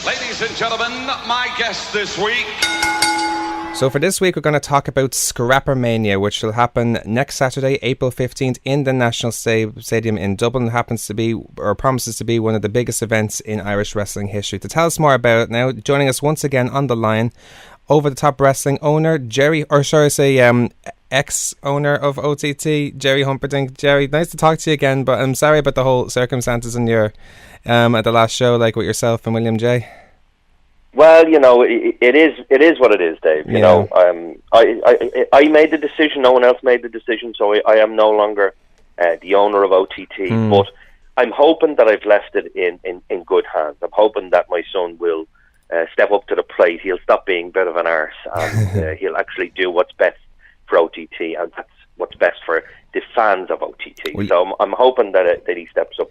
Ladies and gentlemen, my guest this week. So for this week, we're going to talk about ScrapperMania, which will happen next Saturday, April 15th, in the National Stadium in Dublin. It happens to be, or promises to be, one of the biggest events in Irish wrestling history. To tell us more about it now, joining us once again on the line, Over the Top Wrestling owner, Gerry, or shall I say, ex-owner of OTT, Gerry Humperdink. Gerry, nice to talk to you again, but I'm sorry about the whole circumstances in your at the last show, like with yourself and William J. Well, you know, it is what it is, Dave. You know, I made the decision. No one else made the decision, so I am no longer the owner of OTT. But I'm hoping that I've left it in good hands. I'm hoping that my son will step up to the plate. He'll stop being a bit of an arse, and he'll actually do what's best for OTT, and that's what's best for the fans of OTT. Well, so I'm hoping that he steps up.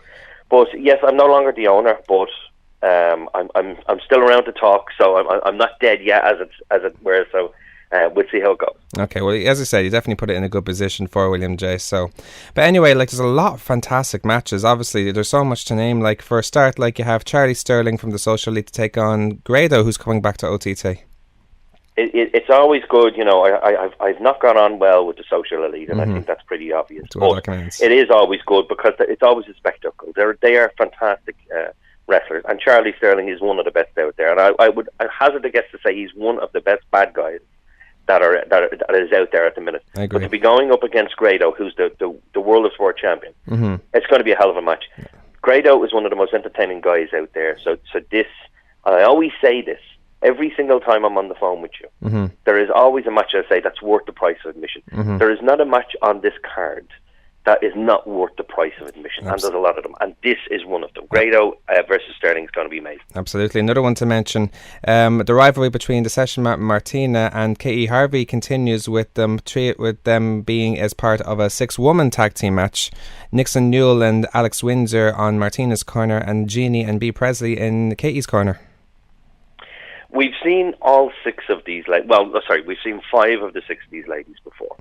But yes, I'm no longer the owner, but I'm still around to talk, so I'm not dead yet, as it were. So we'll see how it goes. Okay, well, as I said, you definitely put it in a good position for William J. So, but anyway, like, there's a lot of fantastic matches. Obviously, there's so much to name. Like, for a start, like, you have Charlie Sterling from the Social Elite to take on Grado, who's coming back to OTT. It's always good, you know. I've not gone on well with the Social Elite, and I think that's pretty obvious. But it is always good because it's always a spectacle. They are fantastic wrestlers, and Charlie Sterling is one of the best out there. And I would hazard a guess to say he's one of the best bad guys that is out there at the minute. I agree. But to be going up against Grado, who's the World of Sport champion, it's going to be a hell of a match. Yeah. Grado is one of the most entertaining guys out there. So this, and I always say this every single time I'm on the phone with you. There is always a match I say that's worth the price of admission. There is not a match on this card that is not worth the price of admission. And there's a lot of them. And this is one of them. Grado versus Sterling is going to be amazing. Absolutely. Another one to mention, the rivalry between the Session Martina and Katie Harvey continues with them being as part of a 6-woman tag team match. Nixon Newell and Alex Windsor on Martina's corner, and Jeannie and Bea Presley in Katie's corner. We've seen all 6 of these, we've seen 5 of the 6 of these ladies before.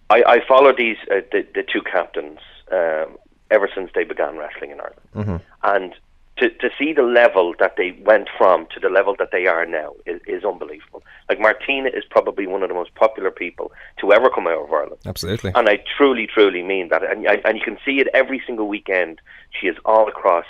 I follow these the 2 captains ever since they began wrestling in Ireland, and to see the level that they went from to the level that they are now is unbelievable. Like, Martina is probably one of the most popular people to ever come out of Ireland. Absolutely, and I truly mean that. And you can see it every single weekend. She is all across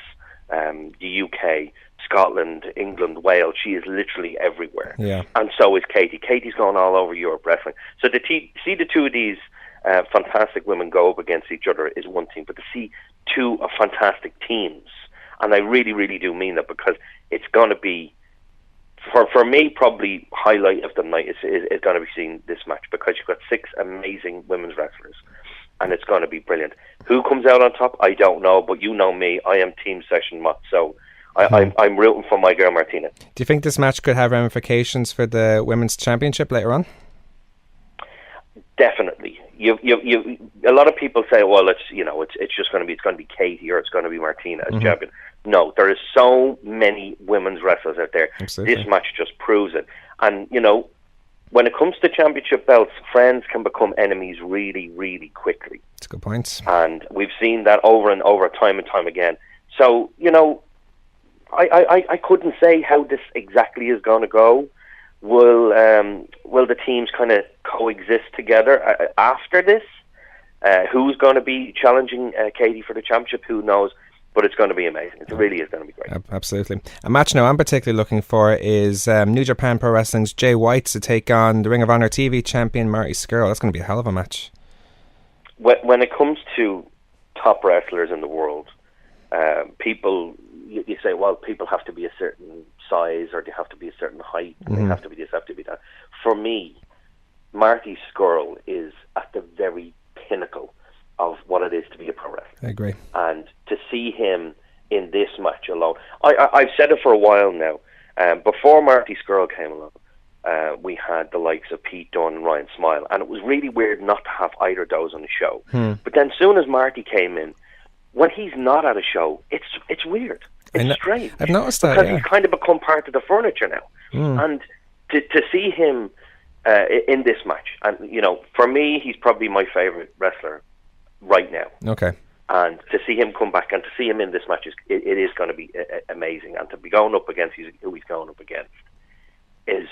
the UK, Scotland, England, Wales. She is literally everywhere. Yeah. And so is Katie. Katie's going all over Europe wrestling. So to see the 2 of these fantastic women go up against each other is one thing, but to see 2 of fantastic teams, and I really do mean that, because it's going to be, for me, probably highlight of the night is going to be seeing this match, because you've got 6 amazing women's wrestlers, and it's going to be brilliant. Who comes out on top, I don't know, but you know me, I am Team Session Mott, so I'm rooting for my girl Martina. Do you think this match could have ramifications for the women's championship later on? Definitely. You a lot of people say, well, it's just going to be Katie or it's going to be Martina as champion. No, there is so many women's wrestlers out there. Absolutely. This match just proves it. And you know, when it comes to championship belts, friends can become enemies really quickly. That's a good point. And we've seen that over and over, time and time again. So, you know, I couldn't say how this exactly is going to go. Will the teams kind of coexist together after this? Who's going to be challenging Katie for the championship? Who knows? But it's going to be amazing. It really is going to be great. Absolutely. A match now I'm particularly looking for is New Japan Pro Wrestling's Jay White to take on the Ring of Honor TV champion Maurice. That's going to be a hell of a match. When it comes to top wrestlers in the world, people, you say, well, people have to be a certain size, or they have to be a certain height, and they have to be this, have to be that. For me, Marty Scurll is at the very pinnacle of what it is to be a pro wrestler. I agree. And to see him in this match alone, I've said it for a while now. Before Marty Scurll came along, we had the likes of Pete Dunne and Ryan Smile, and it was really weird not to have either of those on the show. But then soon as Marty came in, when he's not at a show, it's weird. It's strange. I've noticed that, because he's kind of become part of the furniture now. And to see him in this match, and you know, for me, he's probably my favourite wrestler right now. Okay. And to see him come back and to see him in this match, it is going to be amazing. And to be going up against who he's going up against is,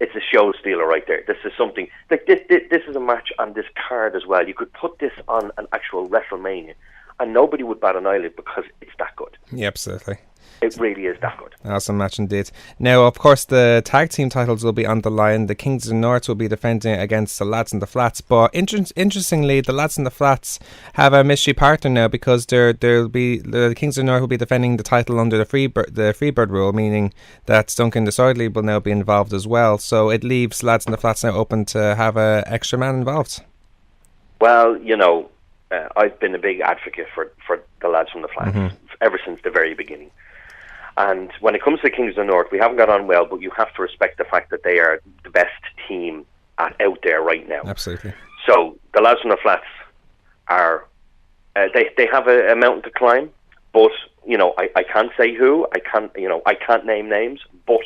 it's a show stealer right there. This is something, like this is a match on this card as well. You could put this on an actual WrestleMania and nobody would bat an eyelid because it's that good. Yeah, absolutely. It really is that good. Awesome match indeed. Now, of course, the tag team titles will be on the line. The Kings of the North will be defending against the Lads in the Flats. But interestingly, the Lads in the Flats have a mystery partner now, because the Kings of the North will be defending the title under the Freebird rule, meaning that Duncan Decidely will now be involved as well. So it leaves Lads in the Flats now open to have an extra man involved. Well, I've been a big advocate for the Lads from the Flats ever since the very beginning. And when it comes to the Kings of the North, we haven't got on well, but you have to respect the fact that they are the best team out there right now. Absolutely. So the Lads from the Flats are, they have a mountain to climb, but, I can't say who, I can't name names, but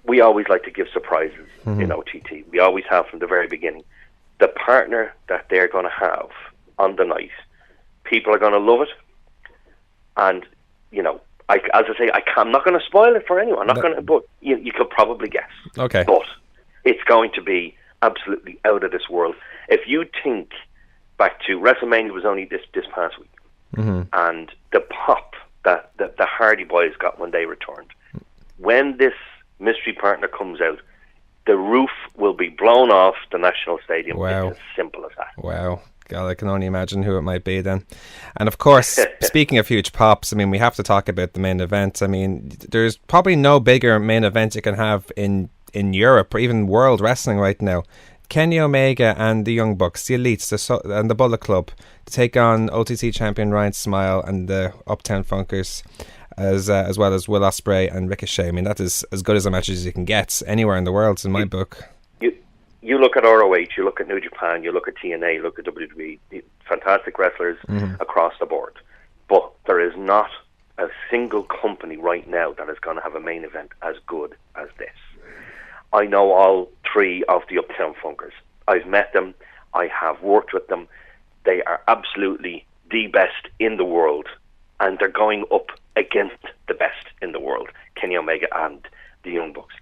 we always like to give surprises in OTT. We always have from the very beginning. The partner that they're going to have on the night, people are going to love it, and, as I say, I'm not going to spoil it for anyone. But you could probably guess. Okay. But it's going to be absolutely out of this world. If you think back to WrestleMania was only this past week, and the pop that the Hardy Boys got when they returned, when this mystery partner comes out, the roof will be blown off the National Stadium. Wow. It's as simple as that. Wow. God, I can only imagine who it might be then. And of course, speaking of huge pops, we have to talk about the main event. There's probably no bigger main event you can have in Europe or even world wrestling right now. Kenny Omega and the Young Bucks, the Elites, and the Bullet Club to take on OTT champion Ryan Smile and the Uptown Funkers, as well as Will Ospreay and Ricochet. That is as good as a match as you can get anywhere in the world, in my book. You look at ROH, you look at New Japan, you look at TNA, you look at WWE, fantastic wrestlers across the board. But there is not a single company right now that is going to have a main event as good as this. I know all three of the Uptown Funkers. I've met them. I have worked with them. They are absolutely the best in the world, and they're going up against the best in the world, Kenny Omega and the Young Bucks.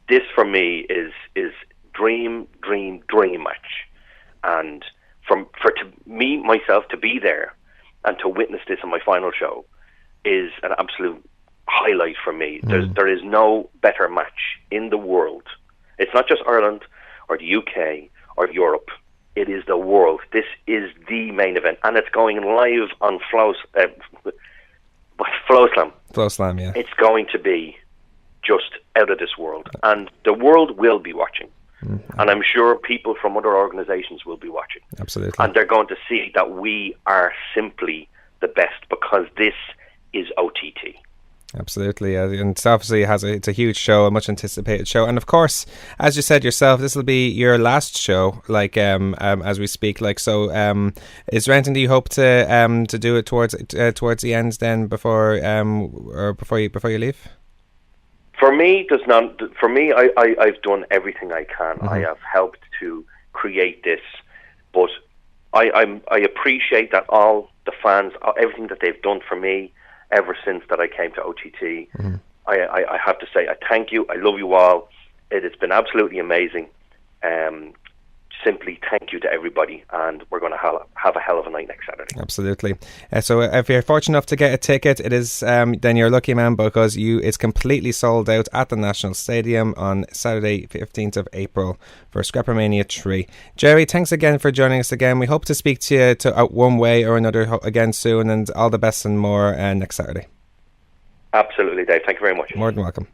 This, for me, is dream match. And for me, myself, to be there and to witness this on my final show is an absolute highlight for me. There is no better match in the world. It's not just Ireland or the UK or Europe. It is the world. This is the main event, and it's going live on FlowSlam. FlowSlam, yeah. It's going to be just out of this world, and the world will be watching. And I'm sure people from other organizations will be watching. Absolutely. And they're going to see that we are simply the best because this is OTT. Absolutely, and it's obviously it's a huge show, a much anticipated show, and of course, as you said yourself, this will be your last show, as we speak. Is there anything that you hope to do it towards the end then before you leave? For me, I've done everything I can. I have helped to create this, but I appreciate that all the fans, everything that they've done for me ever since that I came to OTT. I have to say, I thank you. I love you all. It has been absolutely amazing. Simply thank you to everybody, and we're going to have a hell of a night next Saturday. Absolutely. So if you're fortunate enough to get a ticket, it is then you're a lucky man, because it's completely sold out at the National Stadium on Saturday 15th of April for ScrapperMania 3. Gerry, thanks again for joining us again. We hope to speak to you one way or another again soon, and all the best and more next Saturday. Absolutely, Dave. Thank you very much. More than welcome.